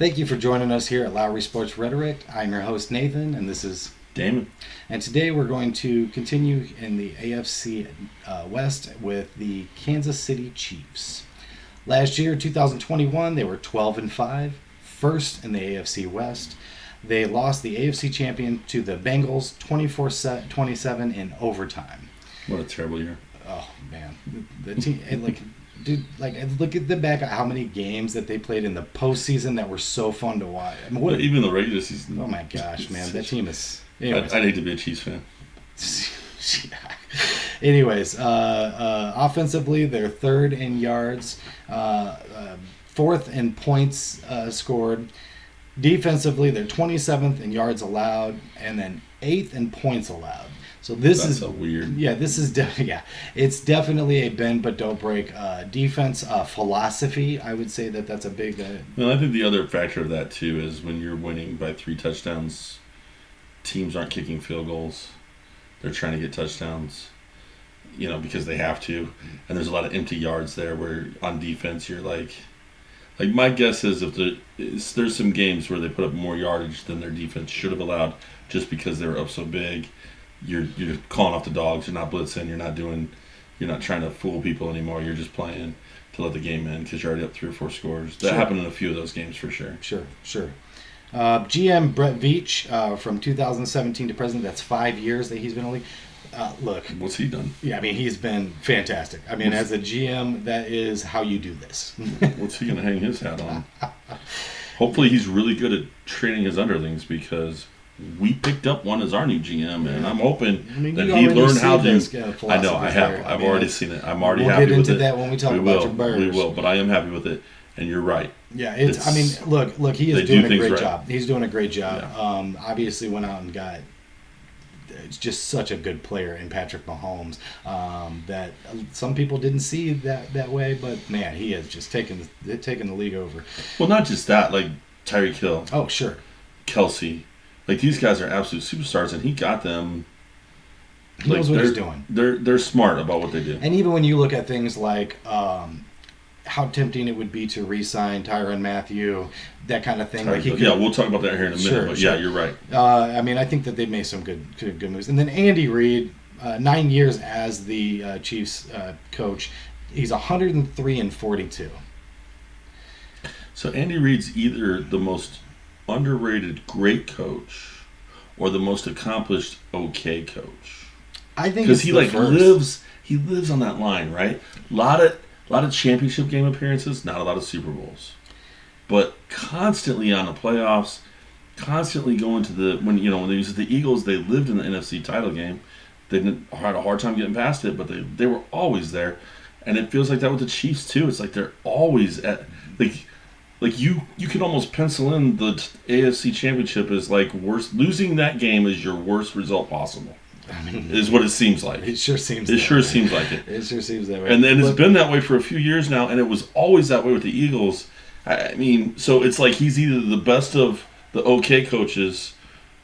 Thank you for joining us here at Lowry Sports Rhetoric. I'm your host, Nathan, and this is Daimon. And today we're going to continue in the AFC West with the Kansas City Chiefs. Last year, 2021, they were 12-5, first in the AFC West. They lost the AFC champion to the Bengals 24-27 in overtime. What a terrible year. Oh, man. The team, look at the back at how many games that they played in the postseason that were so fun to watch. I mean, Even the regular season. Oh, my gosh, man. That team is... I'd hate to be a Chiefs fan. Anyways, offensively, they're third in yards, fourth in points scored. Defensively, they're 27th in yards allowed, and then 8th in points allowed. So this is so weird. Yeah, this is it's definitely a bend but don't break defense philosophy. I would say that's a big. Well, I think the other factor of that too is when you're winning by 3 touchdowns, teams aren't kicking field goals. They're trying to get touchdowns, because they have to. And there's a lot of empty yards there where on defense you're like my guess is there's some games where they put up more yardage than their defense should have allowed just because they were up so big. You're calling off the dogs. You're not blitzing. You're not trying to fool people anymore. You're just playing to let the game end because you're already up 3 or 4 scores. That happened in a few of those games for sure. Sure. GM Brett Veach from 2017 to present. That's 5 years that he's been in the league. Look. What's he done? Yeah, I mean, he's been fantastic. I mean, as a GM, that is how you do this. What's he going to hang his hat on? Hopefully he's really good at training his underlings because we picked up one as our new GM, and I'm hoping that he learned how to. I know, I have. I've already seen it. I'm already happy with it. We'll get into that when we talk about your Bears. We will, but I am happy with it, and you're right. Yeah, look, he is doing a great job. He's doing a great job. Yeah. Obviously went out and got just such a good player in Patrick Mahomes that some people didn't see that way, but man, he has just taken the league over. Well, not just that, like Tyreek Hill. Oh, sure. Kelsey. Like, these guys are absolute superstars, and he got them. He knows what he's doing. They're smart about what they do. And even when you look at things like how tempting it would be to re-sign Tyrann Mathieu, that kind of thing. We'll talk about that here in a minute. But yeah, you're right. I mean, I think that they've made some good moves. And then Andy Reid, 9 years as the Chiefs coach, he's 103-42. So Andy Reid's either the most underrated great coach or the most accomplished okay coach. I think because he lives on that line, right? A lot of championship game appearances, not a lot of Super Bowls, but constantly on the playoffs, constantly going to when they used the Eagles, they lived in the NFC title game. They had a hard time getting past it, but they were always there, and it feels like that with the Chiefs too. It's like they're always at Like you can almost pencil in the AFC Championship as worst. Losing that game is your worst result possible. I mean, is what it seems like. It sure seems. It sure seems like it. It sure seems that way. And then it's been that way for a few years now, and it was always that way with the Eagles. I mean, so it's like he's either the best of the okay coaches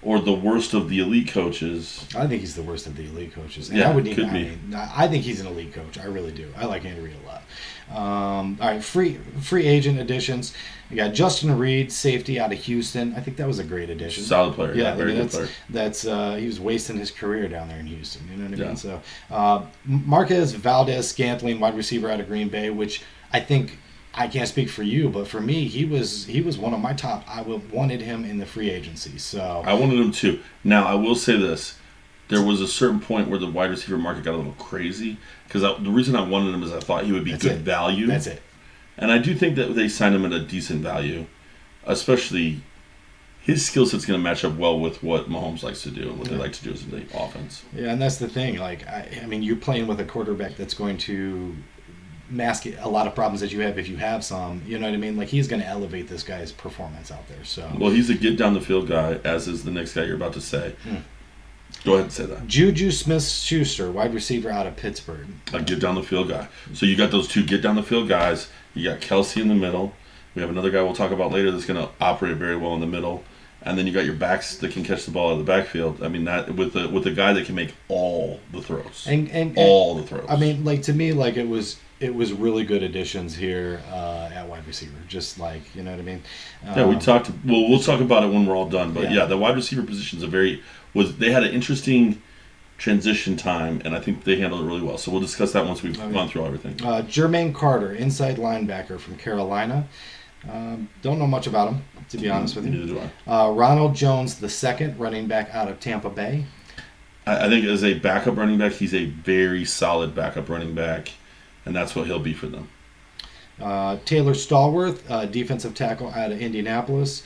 or the worst of the elite coaches. I think he's the worst of the elite coaches. And yeah, could be. I think he's an elite coach. I really do. I like Andy Reid a lot. All right, free agent additions. We got Justin Reed, safety out of Houston. I think that was a great addition. Solid player. Yeah, very good player. That's he was wasting his career down there in Houston. You know what I mean? So Marquez Valdez-Scantling, wide receiver out of Green Bay, which I think, I can't speak for you, but for me, he was one of my top. I wanted him in the free agency. So I wanted him too. Now I will say this. There was a certain point where the wide receiver market got a little crazy because the reason I wanted him is I thought he would be good value. That's it. And I do think that they signed him at a decent value, especially his skill set's going to match up well with what Mahomes likes to do and what they like to do as the offense. Yeah, and that's the thing. I mean, you're playing with a quarterback that's going to mask a lot of problems that you have if you have some. You know what I mean? He's going to elevate this guy's performance out there. So well, he's a get down the field guy, as is the next guy you're about to say. Go ahead and say that. Juju Smith-Schuster, wide receiver out of Pittsburgh. A get down the field guy. So you got those two get down the field guys. You got Kelsey in the middle. We have another guy we'll talk about later that's going to operate very well in the middle. And then you got your backs that can catch the ball out of the backfield. I mean, that with a guy that can make all the throws. And all the throws. I mean, to me, it was it was really good additions here at wide receiver. Just like, you know what I mean? Yeah, we talked. Well, we'll talk about it when we're all done. But Yeah. the wide receiver position's they had an interesting transition time, and I think they handled it really well. So we'll discuss that once we've gone through everything. Jermaine Carter, inside linebacker from Carolina. Don't know much about him, to be honest with you. Neither do I. Ronald Jones II, running back out of Tampa Bay. I think as a backup running back, he's a very solid backup running back, and that's what he'll be for them. Taylor Stallworth, defensive tackle out of Indianapolis.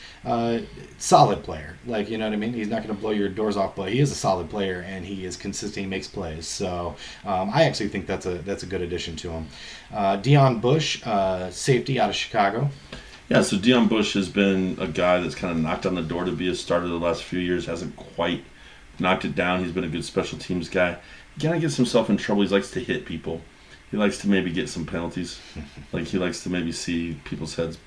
Solid player. Like, you know what I mean? He's not going to blow your doors off, but he is a solid player, and he is consistent. He makes plays. So I actually think that's a good addition to him. Deion Bush, safety out of Chicago. Yeah, so Deion Bush has been a guy that's kind of knocked on the door to be a starter the last few years. Hasn't quite knocked it down. He's been a good special teams guy. He kind of gets himself in trouble. He likes to hit people. He likes to maybe get some penalties. Like, he likes to maybe see people's heads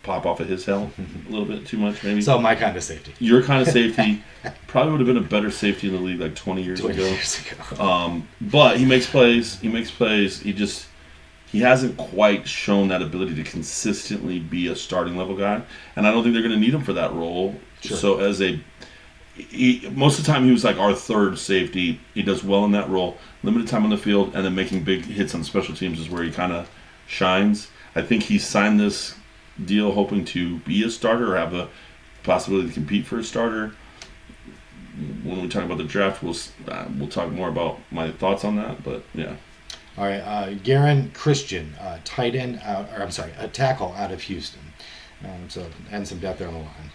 pop off of his helmet a little bit too much, maybe. So my kind of safety. Your kind of safety. Probably would have been a better safety in the league like 20 years ago. But he makes plays. He hasn't quite shown that ability to consistently be a starting level guy. And I don't think they're going to need him for that role. Sure. So most of the time he was like our third safety. He does well in that role. Limited time on the field, and then making big hits on special teams is where he kind of shines. I think he signed this deal hoping to be a starter or have the possibility to compete for a starter. When we talk about the draft, we'll talk more about my thoughts on that. But yeah. All right, Garen Christian, a tackle out of Houston. So adding some depth there on the line.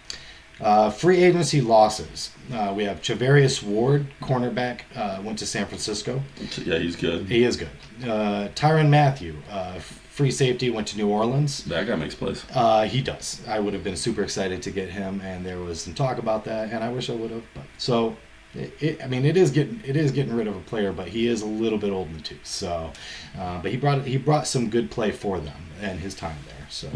Free agency losses. We have Chavarius Ward, cornerback, went to San Francisco. Yeah, he's good. He is good. Tyrann Mathieu, free safety, went to New Orleans. That guy makes plays. He does. I would have been super excited to get him, and there was some talk about that, and I wish I would have. But so, it is getting rid of a player, but he is a little bit old in the tooth. So, but he brought some good play for them and his time there. So,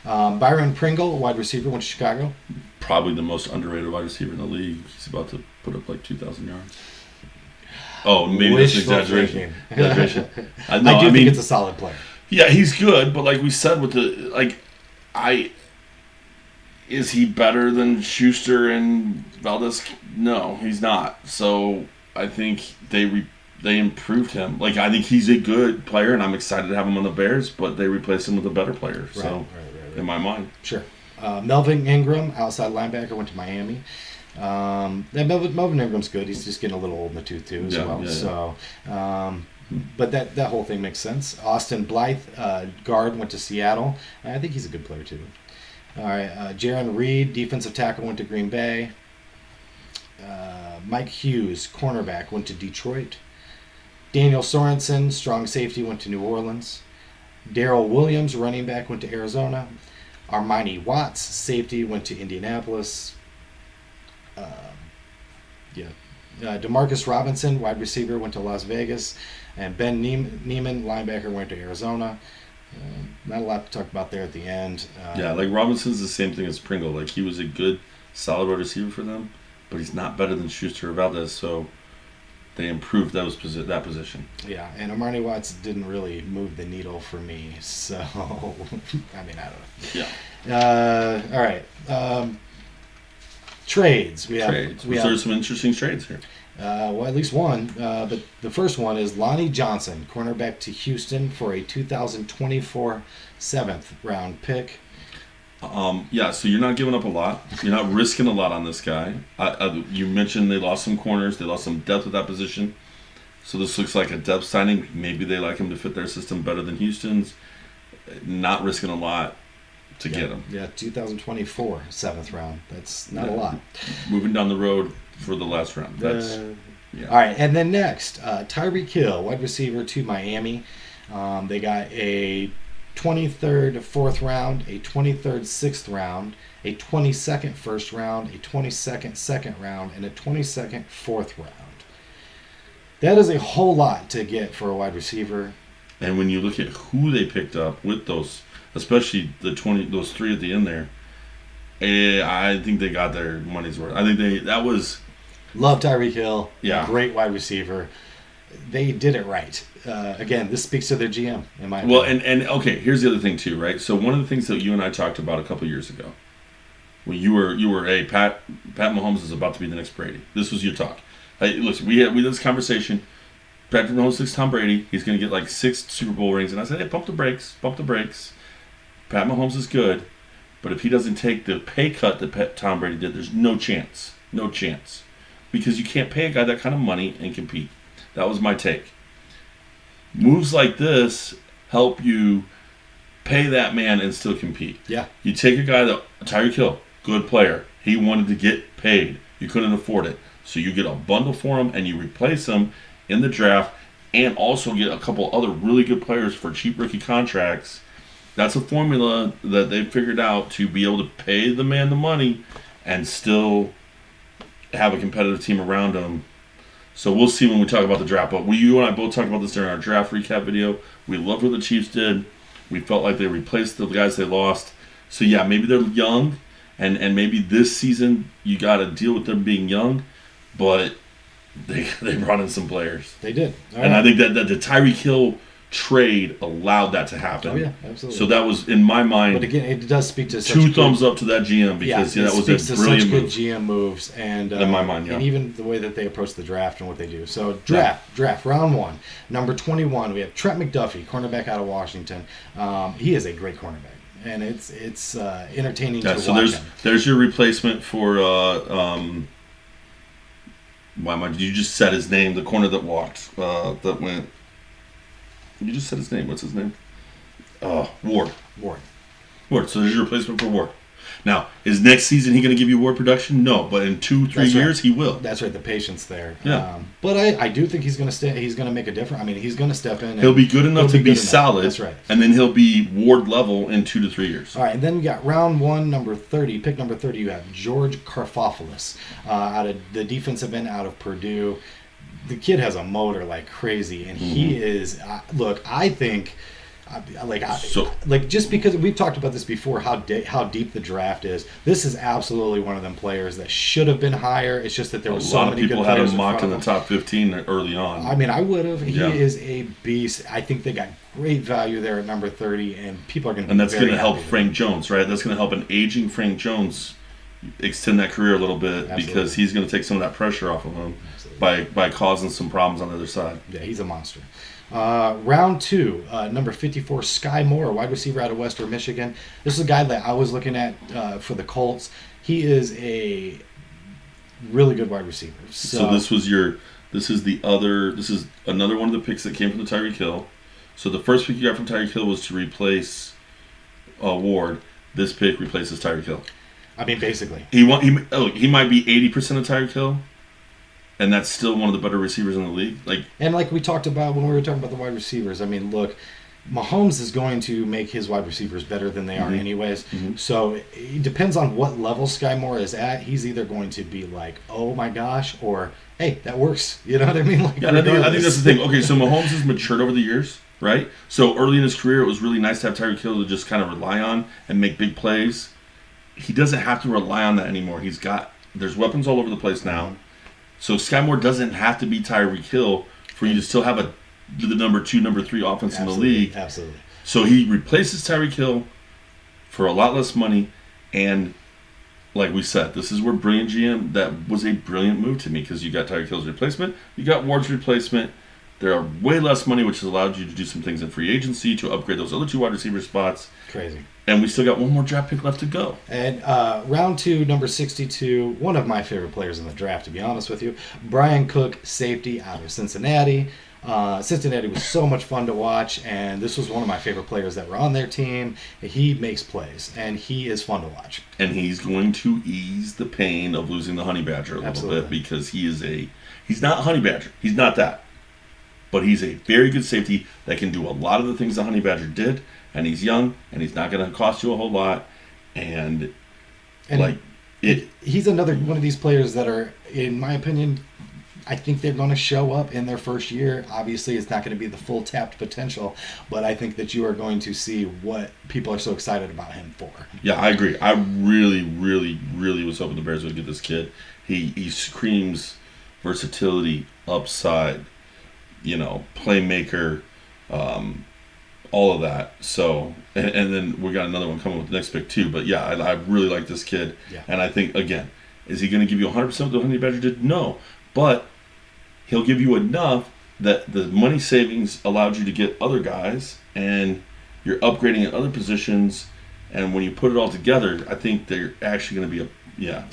Byron Pringle, wide receiver, went to Chicago. Probably the most underrated wide receiver in the league. He's about to put up like 2,000 yards. Oh, maybe that's an exaggeration. I do think it's a solid player. Yeah, he's good, but like we said with is he better than Schuster and Valdez? No, he's not. So I think they improved him. Like, I think he's a good player, and I'm excited to have him on the Bears, but they replaced him with a better player. Right. In my mind. Sure. Melvin Ingram, outside linebacker, went to Miami. Melvin Ingram's good. He's just getting a little old in the tooth too as well. Yeah. So, but that whole thing makes sense. Austin Blythe, guard, went to Seattle. I think he's a good player too. All right, Jaron Reed, defensive tackle, went to Green Bay. Mike Hughes, cornerback, went to Detroit. Daniel Sorensen, strong safety, went to New Orleans. Darrell Williams, running back, went to Arizona. Armani Watts, safety, went to Indianapolis. Demarcus Robinson, wide receiver, went to Las Vegas. And Ben Neiman, linebacker, went to Arizona. Not a lot to talk about there at the end. Like Robinson's the same thing as Pringle. Like, he was a good, solid wide receiver for them, but he's not better than Schuster or Valdez, so they improved that position. Yeah, and Armani Watts didn't really move the needle for me, so I mean, I don't know. Yeah. All right. Trades. There's some interesting trades here. Well, at least one. But the first one is Lonnie Johnson, cornerback to Houston for a 2024 seventh round pick. So you're not giving up a lot. You're not risking a lot on this guy. You mentioned they lost some corners. They lost some depth at that position. So this looks like a depth signing. Maybe they like him to fit their system better than Houston's. Not risking a lot to get him. Yeah, 2024 seventh round. That's not a lot. Moving down the road for the last round. That's All right, and then next, Tyreek Hill, wide receiver to Miami. They got a 23rd fourth round, a 23rd sixth round, a 22nd first round, a 22nd second round, and a 22nd fourth round. That is a whole lot to get for a wide receiver. And when you look at who they picked up with those, especially those three at the end there, I think they got their money's worth. I think that was... Love Tyreek Hill. Yeah. Great wide receiver. they did it right. Again, this speaks to their GM, in my Well, opinion. and okay, here's the other thing too, right? So one of the things that you and I talked about a couple years ago, when you were hey, Pat Mahomes is about to be the next Brady. This was your talk. Hey, listen, we had this conversation. Patrick Mahomes is Tom Brady. He's going to get like 6 Super Bowl rings, and I said, hey, pump the brakes. Pat Mahomes is good, but if he doesn't take the pay cut that Tom Brady did, there's no chance, because you can't pay a guy that kind of money and compete. That was my take. Moves like this help you pay that man and still compete. Yeah. You take a guy that Tyreek Hill, good player. He wanted to get paid. You couldn't afford it. So you get a bundle for him and you replace him in the draft and also get a couple other really good players for cheap rookie contracts. That's a formula that they figured out to be able to pay the man the money and still have a competitive team around him. So we'll see when we talk about the draft. But you and I both talked about this during our draft recap video. We loved what the Chiefs did. We felt like they replaced the guys they lost. So yeah, maybe they're young, and maybe this season you got to deal with them being young, but they brought in some players. They did. I think that the Tyreek Hill trade allowed that to happen. Oh yeah, absolutely. So that was, in my mind, but again, it does speak to two thumbs up to that GM because that was a brilliant move. Such good GM moves, and in my mind, and even the way that they approach the draft and what they do. So draft round 1, number 21, we have Trent McDuffie, cornerback out of Washington. He is a great cornerback, and it's entertaining to watch him. There's your replacement for did you just said his name? The corner that walked, that went. You just said his name. What's his name? Ward. So there's your replacement for Ward. Now, is next season he going to give you Ward production? No, but in 2-3 years he will. That's right. The patience there. Yeah. But I do think he's going to stay. He's going to make a difference. I mean, he's going to step in. He'll be good enough to be solid. That's right. And then he'll be Ward level in 2 to 3 years. All right, and then we got round 1, number 30. Pick number 30. You have George Karfopoulos, out of the defensive end out of Purdue. The kid has a motor like crazy, and he is. Look, I think, just because we've talked about this before, how deep the draft is. This is absolutely one of them players that should have been higher. It's just that there were so many good players. A lot of people had him mocked in the top 15 early on. I mean, I would have. He is a beast. I think they got great value there at number 30, and people are going to. And that's going to help Frank Jones, right? That's going to help an aging Frank Jones extend that career a little bit. Absolutely. Because he's going to take some of that pressure off of him. By causing some problems on the other side. Yeah, he's a monster. Round 2, number 54, Sky Moore, wide receiver out of Western Michigan. This is a guy that I was looking at for the Colts. He is a really good wide receiver. So this is another one of the picks that came from the Tyreek Hill. So the first pick you got from Tyreek Hill was to replace Ward. This pick replaces Tyreek Hill. I mean, basically. He might be 80% of Tyreek Hill. And that's still one of the better receivers in the league. Like we talked about when we were talking about the wide receivers. I mean, look, Mahomes is going to make his wide receivers better than they are anyways. Mm-hmm. So it depends on what level Sky Moore is at. He's either going to be like, oh my gosh, or hey, that works. You know what I mean? I think that's the thing. Okay, so Mahomes has matured over the years, right? So early in his career, it was really nice to have Tyreek Hill to just kind of rely on and make big plays. He doesn't have to rely on that anymore. There's weapons all over the place now. So Sky Moore doesn't have to be Tyreek Hill for you to still have the number 2, number 3 offense in the league. Absolutely. So he replaces Tyreek Hill for a lot less money, and like we said, this is where brilliant GM. That was a brilliant move to me because you got Tyreek Hill's replacement, you got Ward's replacement. There are way less money, which has allowed you to do some things in free agency to upgrade those other 2 wide receiver spots. Crazy. And we still got one more draft pick left to go. And round 2, number 62, one of my favorite players in the draft, to be honest with you, Brian Cook, safety out of Cincinnati. Cincinnati was so much fun to watch, and this was one of my favorite players that were on their team. He makes plays, and he is fun to watch. And he's going to ease the pain of losing the Honey Badger a little bit because he's not a Honey Badger. He's not that. But he's a very good safety that can do a lot of the things the Honey Badger did, and he's young, and he's not going to cost you a whole lot, and he's another one of these players that are, in my opinion, I think they're going to show up in their first year. Obviously, it's not going to be the full tapped potential, but I think that you are going to see what people are so excited about him for. Yeah, I agree. I really, really, really was hoping the Bears would get this kid. He screams versatility, upside, playmaker, all of that. So, and then we got another one coming with the next pick too. But yeah, I really like this kid. Yeah. And I think, again, is he going to give you 100% what the Honey Badger did? No. But he'll give you enough that the money savings allowed you to get other guys, and you're upgrading at other positions. And when you put it all together, I think they're actually going to be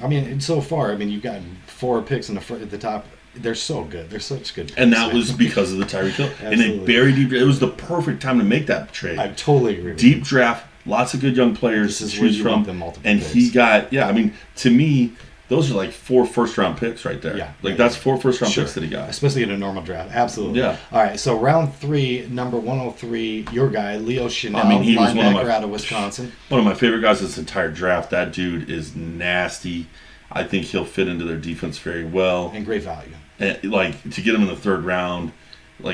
I mean, so far, you've gotten 4 picks in at the top. They're so good. They're such good picks. And that was because of the Tyreek Hill. And they buried deep. It was the perfect time to make that trade. I totally agree with Deep you. draft, lots of good young players This is to choose where you from. want the multiple And picks. he got, to me, those are like 4 first-round picks right there. Yeah. That's 4 first-round Sure. picks that he got. Especially in a normal draft. Absolutely. Yeah. All right, so round 3, number 103, your guy, Leo Chanel, he was linebacker out of Wisconsin. One of my favorite guys this entire draft. That dude is nasty. I think he'll fit into their defense very well. And great value. And, to get him in the 3rd round,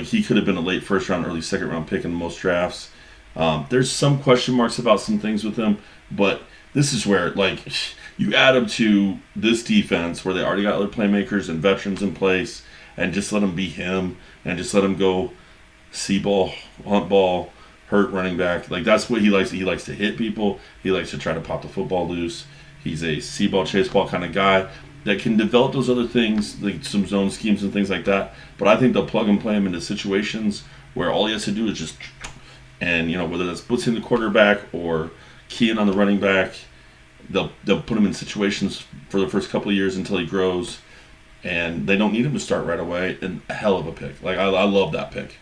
he could have been a late 1st round, early 2nd round pick in most drafts. There's some question marks about some things with him, but this is where, you add him to this defense where they already got other playmakers and veterans in place, and just let him be him, and just let him go see ball, hunt ball, hurt running back. That's what he likes. He likes to hit people. He likes to try to pop the football loose. He's a see ball, chase ball kind of guy that can develop those other things, like some zone schemes and things like that. But I think they'll plug and play him into situations where all he has to do is just, and whether that's blitzing the quarterback or keying on the running back, they'll put him in situations for the first couple of years until he grows, and they don't need him to start right away. And a hell of a pick. I love that pick.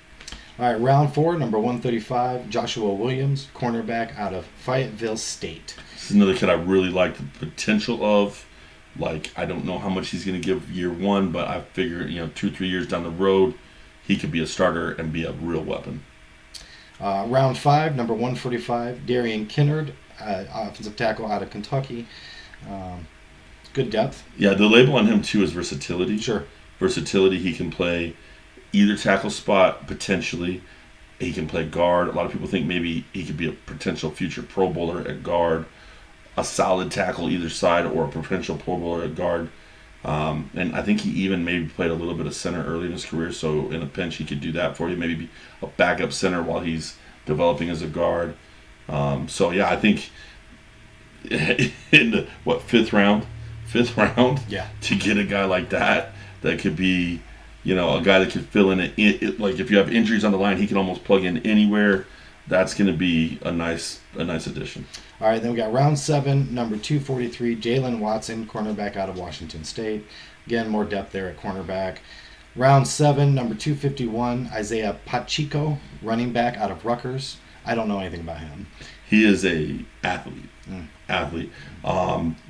All right, round 4, number 135, Joshua Williams, cornerback out of Fayetteville State. This is another kid I really like the potential of. I don't know how much he's going to give year 1, but I figure, 2-3 years down the road, he could be a starter and be a real weapon. Round 5, number 145, Darian Kinnard, offensive tackle out of Kentucky. Good depth. Yeah, the label on him, too, is versatility. Sure. Versatility, he can play either tackle spot, potentially. He can play guard. A lot of people think maybe he could be a potential future Pro Bowler at guard, a solid tackle either side, or a potential Pro Bowler at guard. And I think he even maybe played a little bit of center early in his career, so in a pinch he could do that for you. Maybe be a backup center while he's developing as a guard. I think in the, 5th round? 5th round? Yeah. To get a guy like that could be, a guy that could fill in it. If you have injuries on the line, he can almost plug in anywhere. That's going to be a nice addition. All right, then we got round 7, number 243, Jalen Watson, cornerback out of Washington State. Again, more depth there at cornerback. Round 7, number 251, Isaiah Pacheco, running back out of Rutgers. I don't know anything about him. He is a athlete.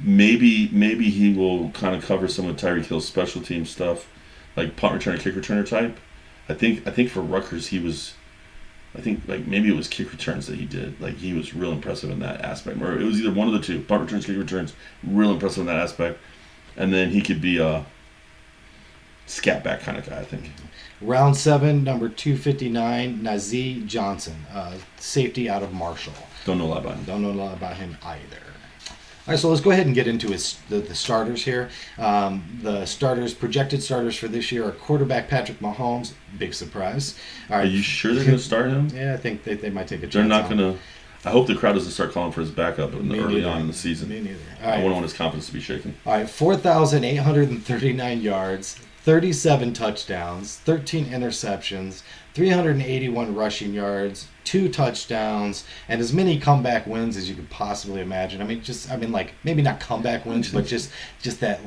Maybe he will kind of cover some of Tyreek Hill's special team stuff, like punt returner, kick returner type. I think for Rutgers maybe it was kick returns that he did. He was real impressive in that aspect. Or it was either one of the two, punt returns, kick returns, real impressive in that aspect. And then he could be a scat back kind of guy, I think. Round 7, number 259, Nazee Johnson, safety out of Marshall. Don't know a lot about him. Don't know a lot about him either. All right, so let's go ahead and get into the starters here. The projected starters for this year are quarterback Patrick Mahomes. Big surprise. All right. Are you sure they're going to start him? Yeah, I think they might take a chance. They're not going to. I hope the crowd doesn't start calling for his backup early on in the season. Me neither. I wouldn't want his confidence to be shaken. All right, 4,839 yards, 37 touchdowns, 13 interceptions, 381 rushing yards, 2 touchdowns, and as many comeback wins as you could possibly imagine. Maybe not comeback wins, but just that,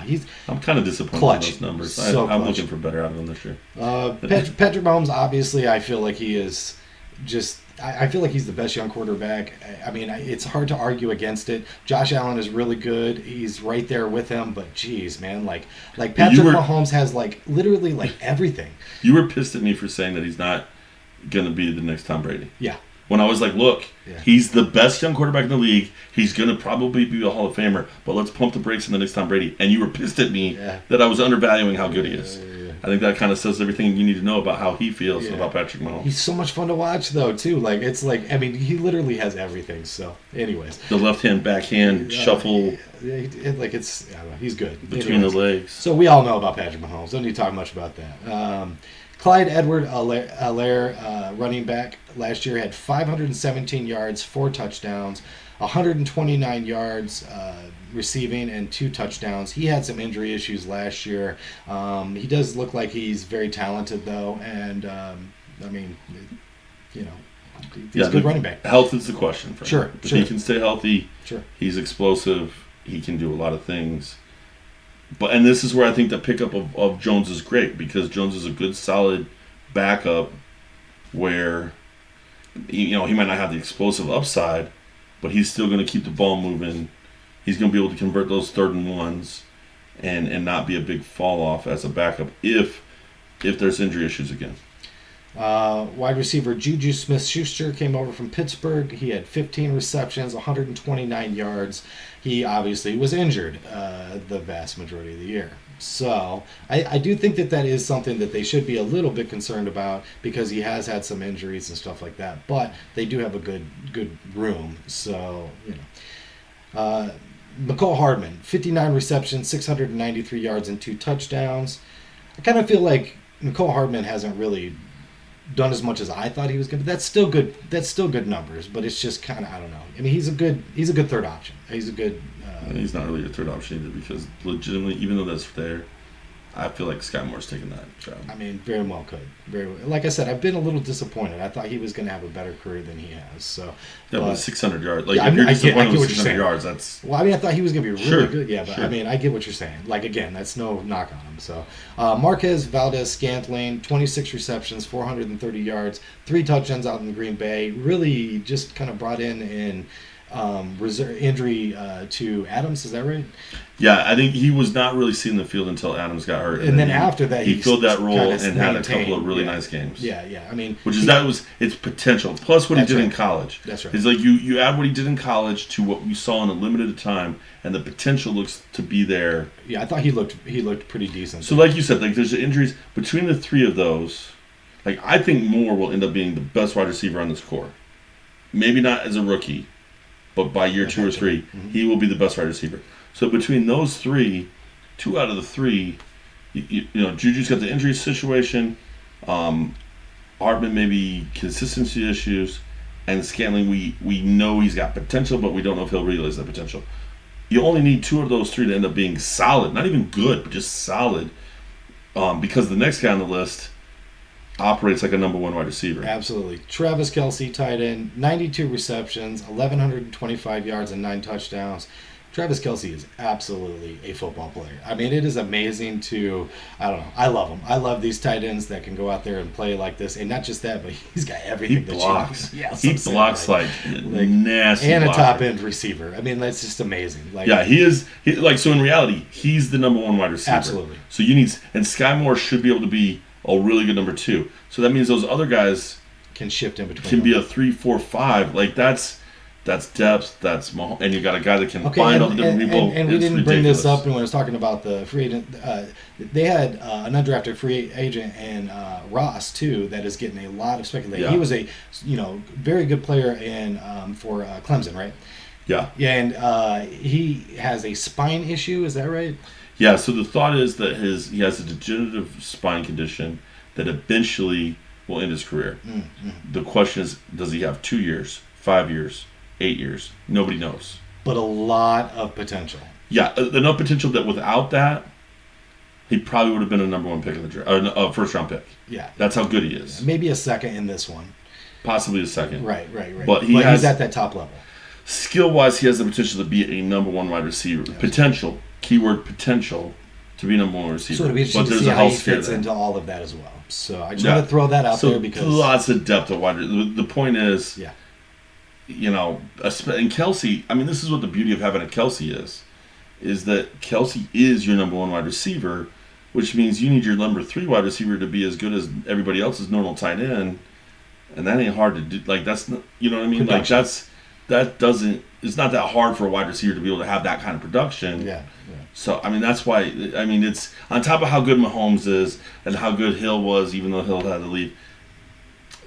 he's... I'm kind of disappointed clutch. in those numbers. So I'm clutch. looking for better out of him this year. Patrick Mahomes, obviously, I feel like he is just... I feel like he's the best young quarterback. It's hard to argue against it. Josh Allen is really good. He's right there with him. But geez, man, Patrick Mahomes has literally everything. You were pissed at me for saying that he's not gonna be the next Tom Brady. Yeah. When I was like, look, he's the best young quarterback in the league. He's gonna probably be a Hall of Famer. But let's pump the brakes on the next Tom Brady. And you were pissed at me that I was undervaluing how good he is. I think that kind of says everything you need to know about how he feels about Patrick Mahomes. He's so much fun to watch, though, too. He literally has everything. So, anyways. The left-hand, backhand, shuffle. He's good. Between the legs. So, we all know about Patrick Mahomes. Don't need to talk much about that. Clyde Edward-Helaire, running back, last year had 517 yards, 4 touchdowns, 129 yards receiving, and 2 touchdowns. He had some injury issues last year. He does look like he's very talented, though, and I mean, you know, he's a good running back. Health is the question for him. Sure. If he can stay healthy, sure, he's explosive. He can do a lot of things. And this is where I think the pickup of Jones is great, because Jones is a good, solid backup where he might not have the explosive upside, but he's still going to keep the ball moving. He's going to be able to convert those 3rd and 1s and not be a big fall off as a backup if there's injury issues again. Wide receiver Juju Smith-Schuster came over from Pittsburgh. He had 15 receptions, 129 yards. He obviously was injured the vast majority of the year. So I do think that is something that they should be a little bit concerned about, because he has had some injuries and stuff like that. But they do have a good room. So, McCole Hardman, 59 receptions, 693 yards, and 2 touchdowns. I kind of feel like McCole Hardman hasn't really done as much as I thought he was going to. That's still good. That's still good numbers, but it's just kind of, I don't know. I mean, he's a good 3rd option. He's a good. He's not really a 3rd option either, because legitimately, even though that's there, I feel like Sky Moore's taking that job. I mean, very well could. Very well. Like I said, I've been a little disappointed. I thought he was going to have a better career than he has. So. Yeah, but 600 yards. Like, yeah, if you're disappointed with 600 saying. yards, that's. Well, I mean, I thought he was going to be really good. Yeah, but sure. I mean, I get what you're saying. Like, again, that's no knock on him. So, Marquez Valdez-Scantling, 26 receptions, 430 yards, 3 touchdowns out in Green Bay. Really just kind of brought in reserve injury to Adams. Is that right? Yeah, I think he was not really seeing the field until Adams got hurt, and then after that, he filled that role and had a couple of really nice games. Yeah. I mean, it's potential plus what he did in college. That's right. It's like you add what he did in college to what we saw in a limited time, and the potential looks to be there. Yeah, I thought he looked pretty decent. So, like you said, like there's injuries between the 3 of those. Like, I think Moore will end up being the best wide receiver on this core. Maybe not as a rookie, but by year 2 or 3, he will be the best wide receiver. So between those 3, 2 out of the 3, Juju's got the injury situation, Hartman maybe consistency issues, and Scantling, we know he's got potential, but we don't know if he'll realize that potential. You only need 2 of those 3 to end up being solid, not even good, but just solid, because the next guy on the list operates like a number 1 wide receiver. Absolutely. Travis Kelce, tight end, 92 receptions, 1,125 yards, and 9 touchdowns. Travis Kelce is absolutely a football player. I mean, it is amazing I don't know. I love him. I love these tight ends that can go out there and play like this. And not just that, but he's got everything. He blocks. He blocks like nasty. And blocker. A top-end receiver. I mean, that's just amazing. Like, yeah, he is. So in reality, he's the number 1 wide receiver. Absolutely. So and Sky Moore should be able to be a really good number 2. So that means those other guys can shift in between. Can be a 3, 4, 5. Like that's depth. That's small, and you got a guy that can find all the different people. And we didn't bring this up when I was talking about the free agent. They had an undrafted free agent and Ross too that is getting a lot of speculation. Yeah. He was a very good player for Clemson, right? Yeah. Yeah, and he has a spine issue. Is that right? Yeah. So the thought is that he has a degenerative spine condition that eventually will end his career. Mm-hmm. The question is, does he have 2 years, 5 years, 8 years? Nobody knows. But a lot of potential. Yeah, enough potential that without that, he probably would have been a number 1 pick in the draft, or a first round pick. Yeah. That's how good he is. Maybe a second in this one. Possibly a second. Right. But he's at that top level. Skill-wise, he has the potential to be a number 1 wide receiver. Yes. Potential, keyword potential, to be a number 1 receiver. So it'll be interesting to see how he fits into all of that as well. So I just want to throw that out there because lots of depth of wide. The point is, yeah. And Kelce, I mean, this is what the beauty of having a Kelce is that Kelce is your number 1 wide receiver, which means you need your number 3 wide receiver to be as good as everybody else's normal tight end, and that ain't hard to do. Like, that's not, you know what I mean? Production. Like, it's not that hard for a wide receiver to be able to have that kind of production. Yeah. So, I mean, that's why, I mean, it's on top of how good Mahomes is and how good Hill was, even though Hill had to leave,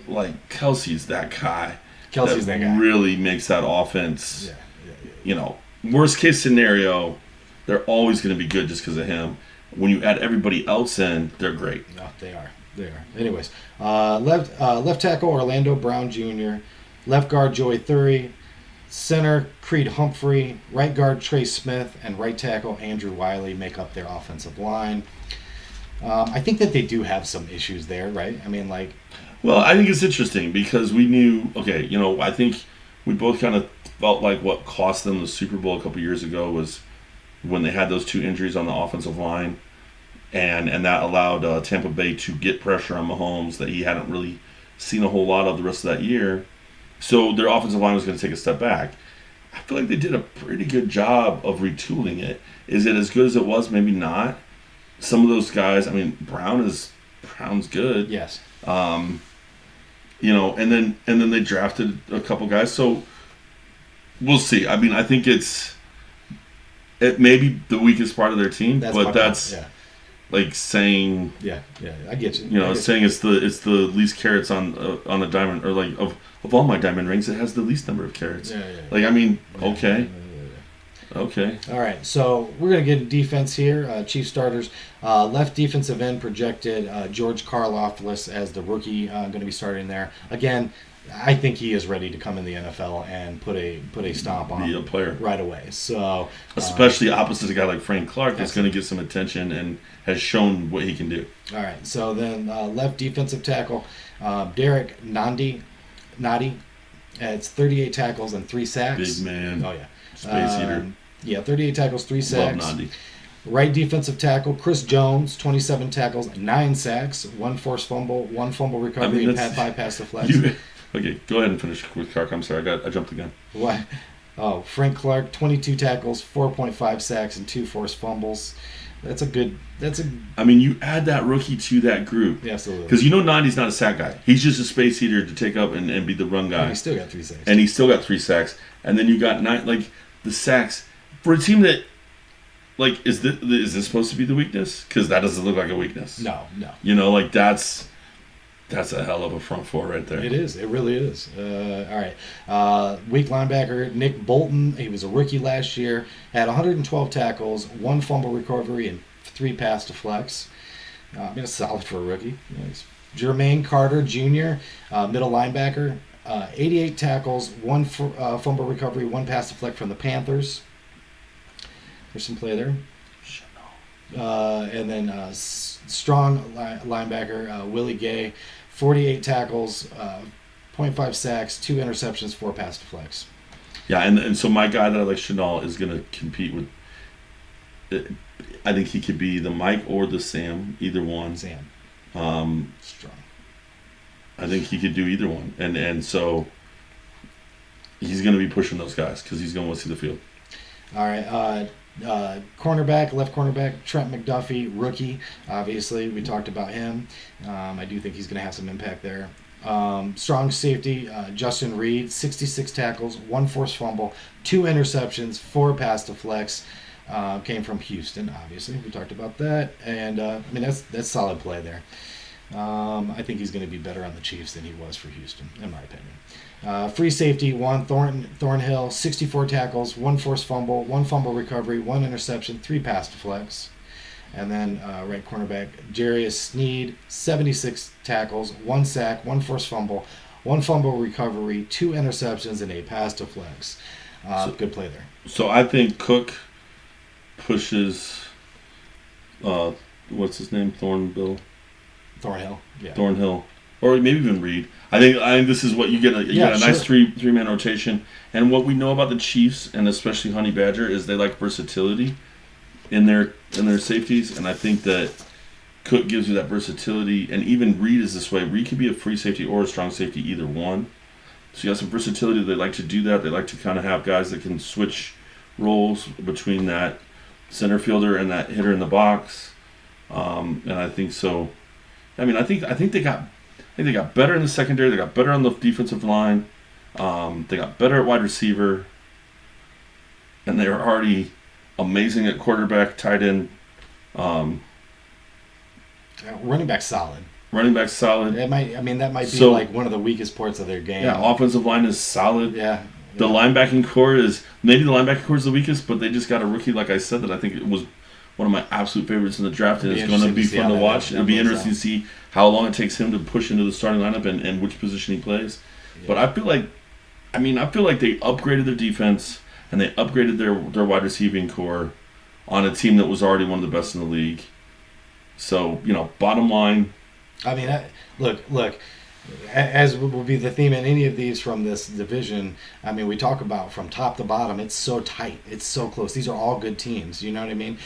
like, Kelce's that guy. Kelce's that guy. Really makes that offense, worst case scenario, they're always going to be good just because of him. When you add everybody else in, they're great. No, they are. there. Anyways, left tackle Orlando Brown Jr., left guard Joey Thury, center Creed Humphrey, right guard Trey Smith, and right tackle Andrew Wiley make up their offensive line. I think that they do have some issues there, right? I mean, like, Well, I think it's interesting because we knew, okay, I think we both kind of felt like what cost them the Super Bowl a couple years ago was when they had those two injuries on the offensive line, and that allowed Tampa Bay to get pressure on Mahomes that he hadn't really seen a whole lot of the rest of that year. So their offensive line was going to take a step back. I feel like they did a pretty good job of retooling it. Is it as good as it was? Maybe not. Some of those guys, I mean, Brown's good. yes. And then they drafted a couple guys. So we'll see. I mean, I think it may be the weakest part of their team, but that's like saying I get you. Saying it's the least carrots on a diamond, or like of all my diamond rings, it has the least number of carrots. Like, I mean, okay. Okay. All right, so we're going to get defense here. Chief starters. Left defensive end projected George Karlaftis as the rookie going to be starting there. Again, I think he is ready to come in the NFL and put a stomp on Be a player right away. So especially opposite a guy like Frank Clark that's going to get some attention and has shown what he can do. All right, so then left defensive tackle Derek Nadi. It's 38 tackles and 3 sacks. Big man. Oh, yeah. Space eater. Yeah, 38 tackles, 3 sacks. Love Nadi. Right defensive tackle Chris Jones, 27 tackles, 9 sacks, 1 forced fumble, 1 fumble recovery, and 5 pass deflections. Okay, go ahead and finish with Clark. I'm sorry, I jumped the gun. What? Oh, Frank Clark, 22 tackles, 4.5 sacks, and 2 forced fumbles. I mean, you add that rookie to that group. Yeah, absolutely. Because Nadi's not a sack guy. He's just a space eater to take up and be the run guy. And he still got 3 sacks. And he's still got 3 sacks. And then you got 9, like, the sacks. For a team that, like, is this supposed to be the weakness? Because that doesn't look like a weakness. No. Like, that's a hell of a front four right there. It is. It really is. All right. Weak linebacker Nick Bolton. He was a rookie last year. Had 112 tackles, 1 fumble recovery, and 3 pass deflects. It's solid for a rookie. Jermaine Carter Jr., middle linebacker. 88 tackles, 1 fumble recovery, 1 pass deflect from the Panthers. There's some play there. And then strong linebacker Willie Gay. 48 tackles, 0.5 sacks, 2 interceptions, 4 pass deflects. Yeah, and so my guy that I like, Chanel, is going to compete with. I think he could be the Mike or the Sam, either one. Sam. Strong. I think he could do either one, and so he's going to be pushing those guys because he's going to want to see the field. All right. Left cornerback, Trent McDuffie, rookie. Obviously, we talked about him. I do think he's going to have some impact there. Strong safety, Justin Reed, 66 tackles, 1 forced fumble, 2 interceptions, 4 pass deflects. Came from Houston, obviously. We talked about that. And, that's solid play there. I think he's going to be better on the Chiefs than he was for Houston, in my opinion. Free safety, Juan Thornhill, 64 tackles, 1 forced fumble, 1 fumble recovery, 1 interception, 3 pass deflects. And then right cornerback, Jarius Sneed, 76 tackles, 1 sack, 1 forced fumble, 1 fumble recovery, 2 interceptions, and 8 pass deflects. Good play there. So I think Cook pushes, what's his name, Thornhill, yeah. Thornhill, or maybe even Reed. I think this is what you get. You get a nice three-man rotation. And what we know about the Chiefs, and especially Honey Badger, is they like versatility in their safeties. And I think that Cook gives you that versatility. And even Reed is this way. Reed could be a free safety or a strong safety, either one. So you have some versatility. They like to do that. They like to kind of have guys that can switch roles between that center fielder and that hitter in the box. And I think so. I think they got better in the secondary. They got better on the defensive line. They got better at wide receiver, and they were already amazing at quarterback, tight end. Running back solid. That might be like one of the weakest parts of their game. Yeah, offensive line is solid. Yeah. The linebacking core is maybe the weakest, but they just got a rookie, like I said, that I think it was one of my absolute favorites in the draft, and It'll it's be going to be interesting to see fun how to that- watch. that It'll be plays interesting out. to see how long it takes him to push into the starting lineup and which position he plays. Yeah. But I feel like they upgraded their defense and they upgraded their wide receiving core on a team that was already one of the best in the league. So, bottom line, I mean, look. As will be the theme in any of these from this division, I mean, we talk about from top to bottom, it's so tight. It's so close. These are all good teams. You know what I mean?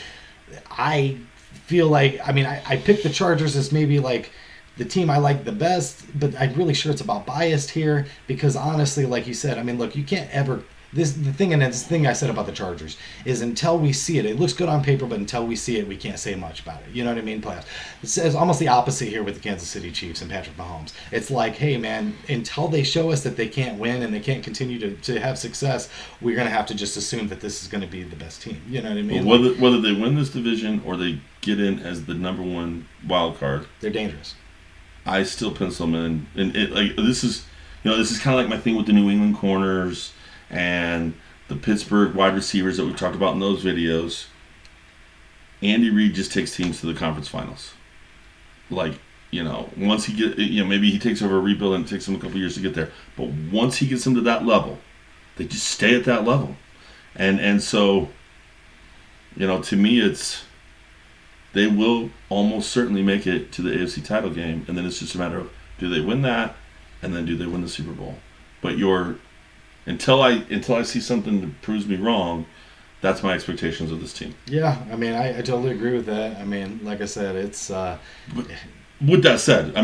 I feel like, I picked the Chargers as maybe like the team I like the best, but I'm really sure it's about biased here because honestly, like you said, I mean, look, you can't ever. This thing I said about the Chargers is until we see it looks good on paper, but until we see it, we can't say much about it. You know what I mean? Playoffs. It's almost the opposite here with the Kansas City Chiefs and Patrick Mahomes. It's like, hey man, until they show us that they can't win and they can't continue to have success, we're gonna have to just assume that this is gonna be the best team. You know what I mean? whether they win this division or they get in as the number one wild card, They're dangerous. I still pencil them in. And this is kind of like my thing with the New England corners and the Pittsburgh wide receivers that we talked about in those videos. Andy Reid just takes teams to the conference finals. Once he maybe he takes over a rebuild and it takes him a couple years to get there. But once he gets them to that level, they just stay at that level. And so, to me, they will almost certainly make it to the AFC title game. And then it's just a matter of, do they win that? And then do they win the Super Bowl? But until I see something that proves me wrong, that's my expectations of this team. Yeah, I totally agree with that. Like I said, it's. But with that said,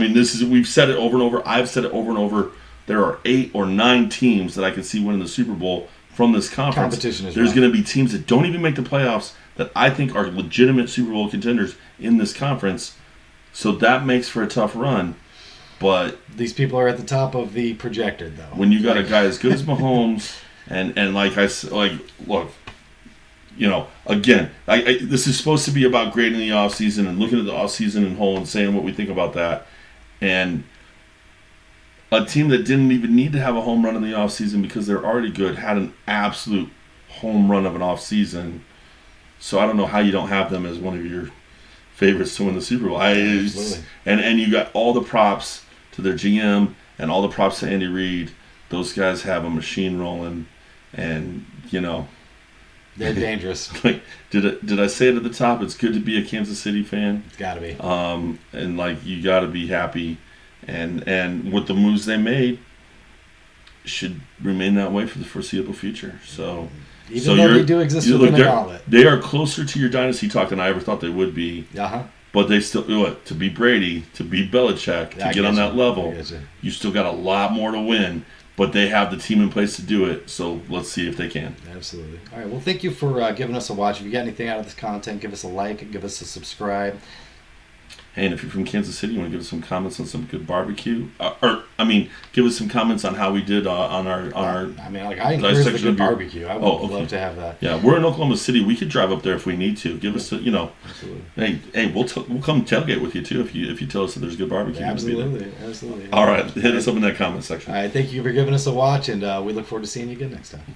we've said it over and over. I've said it over and over. There are 8 or 9 teams that I can see winning the Super Bowl from this conference. Competition is There's going to be teams that don't even make the playoffs that I think are legitimate Super Bowl contenders in this conference. So that makes for a tough run. But these people are at the top of the projected, though. When you got a guy as good as Mahomes, and look, again, this is supposed to be about grading the offseason and looking at the offseason in whole and saying what we think about that. And a team that didn't even need to have a home run in the offseason because they're already good had an absolute home run of an offseason. So I don't know how you don't have them as one of your favorites to win the Super Bowl. Absolutely. And you got all the props to their GM and all the props to Andy Reid. Those guys have a machine rolling, and they're dangerous. Did I say it at the top? It's good to be a Kansas City fan. It's got to be. And you got to be happy, and with the moves they made, should remain that way for the foreseeable future. So. Even though they do exist within a gauntlet. They are closer to your dynasty talk than I ever thought they would be. Uh-huh. But they still, to beat Brady, to beat Belichick, to get on that level, you still got a lot more to win. But they have the team in place to do it, so let's see if they can. Absolutely. All right, well, thank you for giving us a watch. If you got anything out of this content, give us a like, give us a subscribe. Hey, and if you're from Kansas City, you want to give us some comments on some good barbecue? Give us some comments on how we did on our. I encourage the good barbecue. I would love to have that. Yeah, we're in Oklahoma City. We could drive up there if we need to. Give us, Absolutely. Hey, we'll come tailgate with you too if you tell us that there's good barbecue. Absolutely. All right, hit us up in that comment section. All right, thank you for giving us a watch, and we look forward to seeing you again next time.